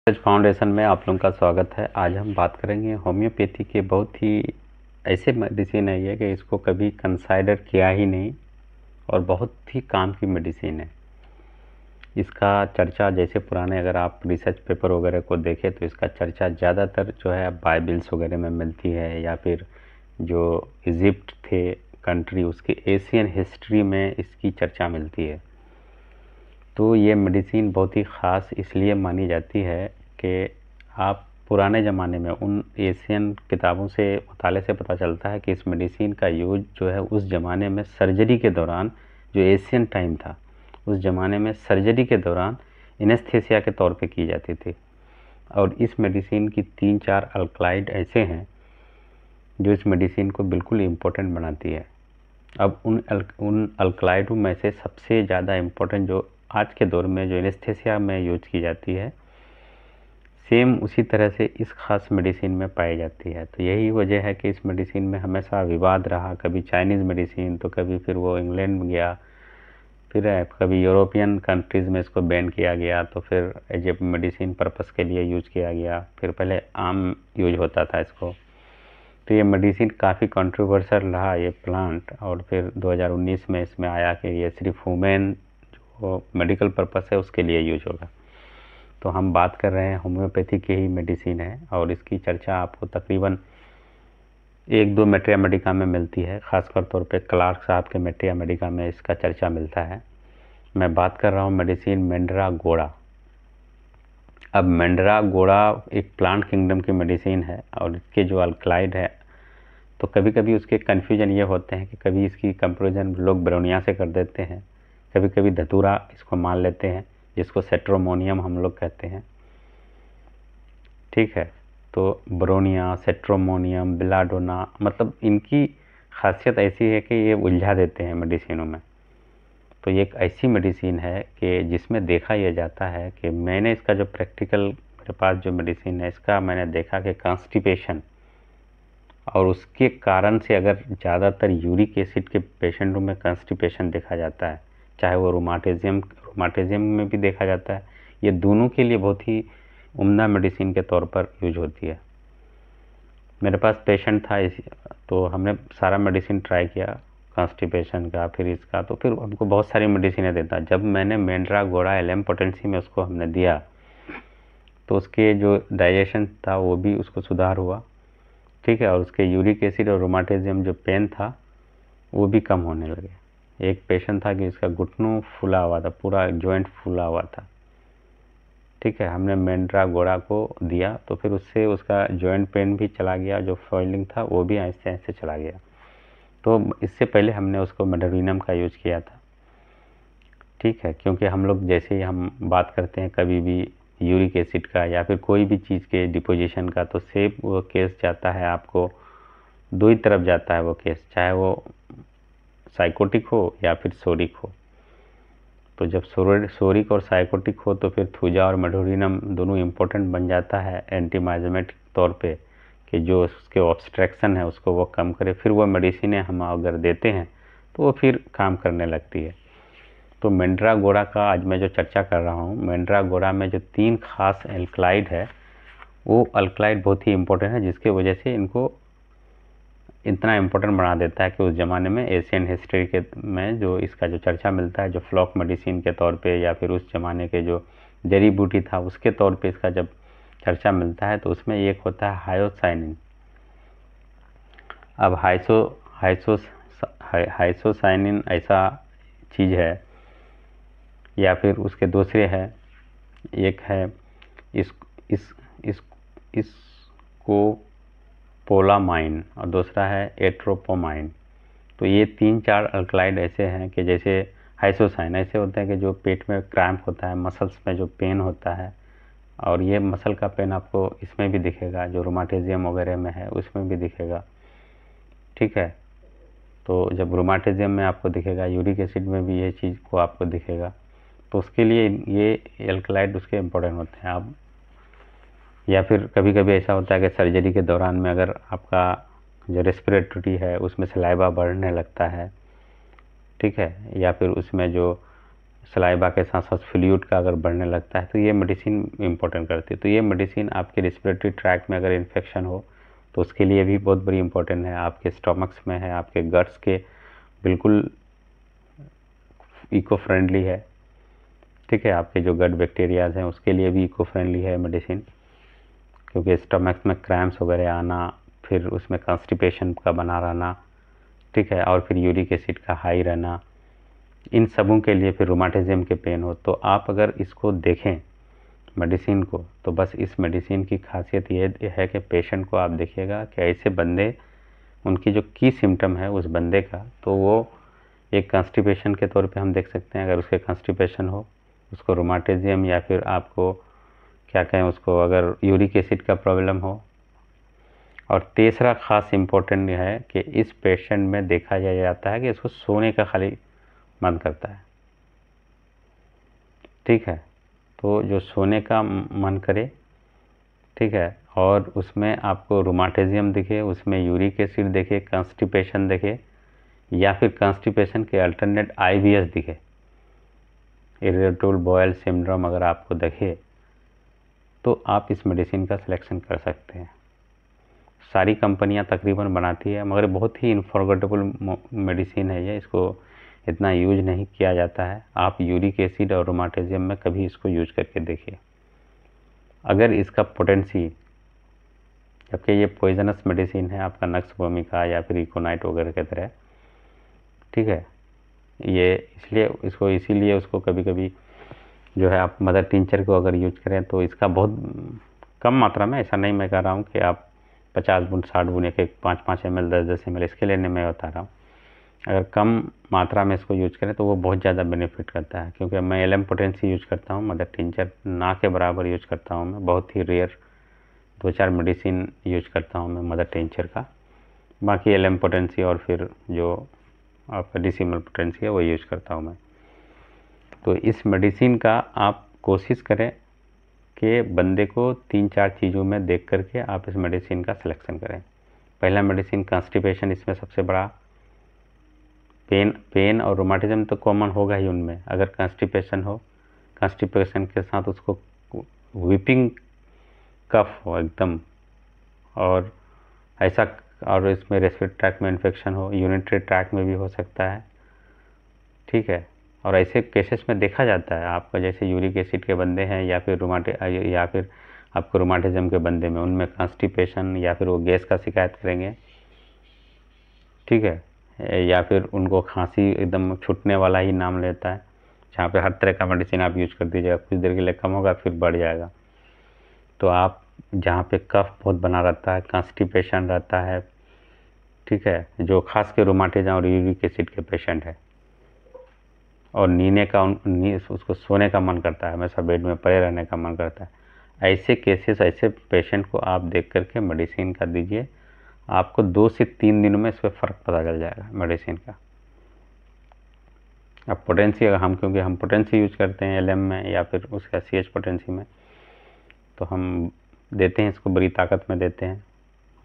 Research foundation में आप लोगों का स्वागत है। आज हम बात करेंगे होम्योपैथी के बहुत ही ऐसे मेडिसिन है ये कि इसको कभी कंसाइडर किया ही नहीं और बहुत ही काम की मेडिसिन है। इसका चर्चा जैसे पुराने अगर आप रिसर्च पेपर वगैरह को देखें तो इसका चर्चा ज़्यादातर जो है बाइबल्स वगैरह में मिलती है, या फिर जो इजिप्ट थे कंट्री उसके एशियन हिस्ट्री में इसकी चर्चा मिलती है। तो ये मेडिसिन बहुत ही ख़ास इसलिए मानी जाती है कि आप पुराने ज़माने में उन एशियन किताबों से मुताले से पता चलता है कि इस मेडिसिन का यूज जो है उस ज़माने में सर्जरी के दौरान, जो एशियन टाइम था उस ज़माने में सर्जरी के दौरान एनेस्थीसिया के तौर पे की जाती थी। और इस मेडिसिन की 3-4 अल्कलाइड ऐसे हैं जो इस मेडिसिन को बिल्कुल इम्पोर्टेंट बनाती है। अब उन अल्कलाइडों में से सबसे ज़्यादा इम्पोर्टेंट जो आज के दौर में जो एनेस्थीसिया में यूज की जाती है, सेम उसी तरह से इस खास मेडिसिन में पाई जाती है। तो यही वजह है कि इस मेडिसिन में हमेशा विवाद रहा, कभी चाइनीज़ मेडिसिन तो कभी फिर वो इंग्लैंड में गया, फिर कभी यूरोपियन कंट्रीज़ में इसको बैन किया गया, तो फिर एज ए मेडिसिन पर्पस के लिए यूज किया गया, फिर पहले आम यूज होता था इसको। तो ये मेडिसिन काफ़ी कंट्रोवर्शियल रहा ये प्लांट, और फिर 2019 में इसमें आया कि ये सिर्फ ह्यूमन जो मेडिकल पर्पस है उसके लिए यूज होगा। तो हम बात कर रहे हैं होम्योपैथी की ही मेडिसिन है, और इसकी चर्चा आपको तकरीबन 1-2 मेट्रिया मेडिका में मिलती है। ख़ासकर तौर पे क्लार्क साहब के मेट्रिया मेडिका में इसका चर्चा मिलता है। मैं बात कर रहा हूँ मेडिसिन मैंड्रागोड़ा। अब मैंड्रागोड़ा एक प्लांट किंगडम की मेडिसिन है, और इसके जो अल्कलाइड है तो कभी कभी उसके कन्फ्यूजन ये होते हैं कि कभी इसकी कंपेरिजन लोग ब्रोनिया से कर देते हैं, कभी कभी धतूरा इसको मान लेते हैं जिसको सेट्रोमोनियम हम लोग कहते हैं। ठीक है, तो ब्रोनिया, सेट्रोमोनियम, बिलाडोना, मतलब इनकी खासियत ऐसी है कि ये उलझा देते हैं मेडिसिनों में। तो ये एक ऐसी मेडिसिन है कि जिसमें देखा यह जाता है कि मैंने इसका जो प्रैक्टिकल मेरे पास जो मेडिसिन है इसका मैंने देखा कि कॉन्स्टिपेशन और उसके कारण से अगर ज़्यादातर यूरिक एसिड के पेशेंटों में कॉन्स्टिपेशन देखा जाता है, चाहे वो रोमाटिज्म में भी देखा जाता है, ये दोनों के लिए बहुत ही उम्दा मेडिसिन के तौर पर यूज होती है। मेरे पास पेशेंट था तो हमने सारा मेडिसिन ट्राई किया, कॉन्स्टिपेशन का, फिर इसका, तो फिर हमको बहुत सारी मेडिसिनें देता। जब मैंने मैंड्रागोड़ा एलएम पोटेंसी में उसको हमने दिया तो उसके जो डाइजेशन था वो भी उसको सुधार हुआ। ठीक है, और उसके यूरिक एसिड और रोमाटिज्म जो पेन था वो भी कम होने लगे। एक पेशेंट था कि इसका घुटनों फूला हुआ था, पूरा जॉइंट फूला हुआ था। ठीक है, हमने मैंड्रागोड़ा को दिया तो फिर उससे उसका जॉइंट पेन भी चला गया, जो फॉइलिंग था वो भी आहिस्ते आहिस्ते चला गया। तो इससे पहले हमने उसको मेडोरिनम का यूज किया था। ठीक है, क्योंकि हम लोग जैसे ही हम बात करते हैं कभी भी यूरिक एसिड का या फिर कोई भी चीज़ के डिपोजिशन का, तो सेम वो केस जाता है आपको दो ही तरफ जाता है वो केस, चाहे वो साइकोटिक हो या फिर सोरिक हो। तो जब सोरिक और साइकोटिक हो तो फिर थूजा और मेडोरिनम दोनों इम्पोर्टेंट बन जाता है एंटीमाइजेमेटिक तौर पे, कि जो उसके ऑब्स्ट्रक्शन है उसको वो कम करे। फिर वो मेडिसिनें हम अगर देते हैं तो वो फिर काम करने लगती है। तो मैंड्रागोड़ा का आज मैं जो चर्चा कर रहा हूँ, मैंड्रागोड़ा में जो 3 खास अल्कलाइड है वो अल्कलाइड बहुत ही इम्पोर्टेंट है, जिसके वजह से इनको इतना इम्पोर्टेंट बना देता है कि उस ज़माने में एशियन हिस्ट्री के में जो इसका जो चर्चा मिलता है, जो फ्लॉक मेडिसिन के तौर पे या फिर उस ज़माने के जो जड़ी बूटी था उसके तौर पे इसका जब चर्चा मिलता है तो उसमें एक होता है हायोसाइनिन। अब हाइसोसाइनिन ऐसा चीज़ है, या फिर उसके दूसरे है, एक है इस इसको पोलामाइन और दूसरा है एट्रोपोमाइन। तो ये 3-4 अल्कलाइड ऐसे हैं कि जैसे हाइसोसाइन ऐसे होते हैं कि जो पेट में क्रैम्प होता है, मसल्स में जो पेन होता है, और ये मसल का पेन आपको इसमें भी दिखेगा, जो रोमाटिज्म वगैरह में है उसमें भी दिखेगा। ठीक है, तो जब रोमाटिज्म में आपको दिखेगा, यूरिक एसिड में भी ये चीज़ को आपको दिखेगा, तो उसके लिए ये अल्कलाइड उसके इम्पोर्टेंट होते हैं। आप या फिर कभी कभी ऐसा होता है कि सर्जरी के दौरान में अगर आपका जो रेस्पिरेटरी है उसमें सलाइवा बढ़ने लगता है, ठीक है, या फिर उसमें जो सलाइवा के साथ साथ फ्लूइड का अगर बढ़ने लगता है तो ये मेडिसिन इम्पोर्टेंट करती है। तो ये मेडिसिन आपके रिस्पिरेटरी ट्रैक में अगर इन्फेक्शन हो तो उसके लिए भी बहुत बड़ी इम्पोर्टेंट है। आपके स्टमक्स में है, आपके गट्स के बिल्कुल इको फ्रेंडली है, ठीक है। आपके जो गट बैक्टीरियाज हैं उसके लिए भी इको फ्रेंडली है मेडिसिन, क्योंकि स्टमक्स में क्रैम्प्स वगैरह आना, फिर उसमें कॉन्स्टिपेशन का बना रहना, ठीक है, और फिर यूरिक एसिड का हाई रहना, इन सबों के लिए, फिर रूमाटिज्म के पेन हो, तो आप अगर इसको देखें मेडिसिन को, तो बस इस मेडिसिन की खासियत ये है कि पेशेंट को आप देखिएगा कि ऐसे बंदे, उनकी जो की सिम्टम है उस बंदे का, तो वो एक कॉन्स्टिपेशन के तौर पे हम देख सकते हैं। अगर उसके कॉन्स्टिपेशन हो, उसको रूमाटिज्म या फिर आपको क्या कहें उसको, अगर यूरिक एसिड का प्रॉब्लम हो। और तीसरा ख़ास इम्पोर्टेंट है कि इस पेशेंट में देखा जाता है कि इसको सोने का खाली मन करता है, ठीक है। तो जो सोने का मन करे, ठीक है, और उसमें आपको रूमाटिज्म दिखे, उसमें यूरिक एसिड दिखे, कॉन्स्टिपेशन दिखे, या फिर कॉन्स्टिपेशन के अल्टरनेट IBS दिखे, इरिटेबल बाउल सिंड्रोम अगर आपको दिखे, तो आप इस मेडिसिन का सिलेक्शन कर सकते हैं। सारी कंपनियां तकरीबन बनाती है, मगर बहुत ही इनफॉरगेटेबल मेडिसिन है ये, इसको इतना यूज नहीं किया जाता है। आप यूरिक एसिड और रूमाटिज्म में कभी इसको यूज करके देखिए। अगर इसका पोटेंसी, जबकि ये पॉइजनस मेडिसिन है आपका नक्स भूमिका या फिर इकोनाइट वगैरह की तरह, ठीक है, ये इसलिए इसको इसीलिए उसको कभी कभी जो है आप मदर टिंचर को अगर यूज करें तो इसका बहुत कम मात्रा में, ऐसा नहीं मैं कह रहा हूँ कि आप 50 बूंद 60 बूंद एक 5-5 ml 10-10 ml इसके लेने में बता रहा हूँ। अगर कम मात्रा में इसको यूज करें तो वो बहुत ज़्यादा बेनिफिट करता है, क्योंकि मैं LM पोटेंसी यूज करता हूँ, मदर टिंचर ना के बराबर यूज करता हूँ मैं, बहुत ही रेयर 2-4 मेडिसिन यूज करता हूँ मैं मदर टिंचर का, बाकी LM पोटेंसी और फिर जो आपका डिसिमल पोटेंसी है वो यूज करता हूँ मैं। तो इस मेडिसिन का आप कोशिश करें कि बंदे को 3-4 चीज़ों में देख करके आप इस मेडिसिन का सिलेक्शन करें। पहला मेडिसिन कॉन्स्टिपेशन, इसमें सबसे बड़ा पेन और रोमाटिज्म तो कॉमन होगा ही उनमें। अगर कॉन्स्टिपेशन हो, कॉन्स्टिपेशन के साथ उसको वीपिंग कफ हो एकदम, और ऐसा, और इसमें रेस्पिरेटरी ट्रैक में इन्फेक्शन हो, यूरिनरी ट्रैक में भी हो सकता है, ठीक है। और ऐसे केसेस में देखा जाता है आपका, जैसे यूरिक एसिड के बंदे हैं या फिर या फिर आपको रोमाटिज्म के बंदे में, उनमें कॉन्स्टिपेशन या फिर वो गैस का शिकायत करेंगे, ठीक है, या फिर उनको खांसी एकदम छूटने वाला ही नाम लेता है, जहाँ पे हर तरह का मेडिसिन आप यूज कर दीजिएगा, कुछ देर के लिए कम होगा फिर बढ़ जाएगा। तो आप जहाँ पे कफ बहुत बना रहता है, कॉन्स्टिपेशन रहता है, ठीक है, जो खास के रोमाटिज्म और यूरिक एसिड के पेशेंट है, और उसको सोने का मन करता है, हमेशा बेड में पड़े रहने का मन करता है, ऐसे केसेस, ऐसे पेशेंट को आप देख करके मेडिसिन का दीजिए। आपको 2 से 3 दिनों में इस पर फ़र्क पता चल जाएगा मेडिसिन का। अब पोटेंसी, अगर क्योंकि हम पोटेंसी यूज करते हैं LM में या फिर उसका CH पोटेंसी में, तो हम देते हैं इसको बड़ी ताकत में देते हैं।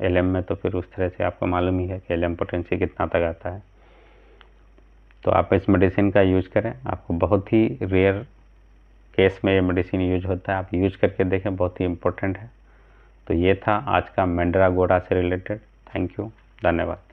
LM में तो फिर उस तरह से आपको मालूम ही है कि LM पोटेंसी कितना तक आता है। तो आप इस मेडिसिन का यूज करें, आपको बहुत ही रेयर केस में ये मेडिसिन यूज होता है, आप यूज करके देखें, बहुत ही इम्पोर्टेंट है। तो ये था आज का मैंड्रागोरा से रिलेटेड। थैंक यू, धन्यवाद।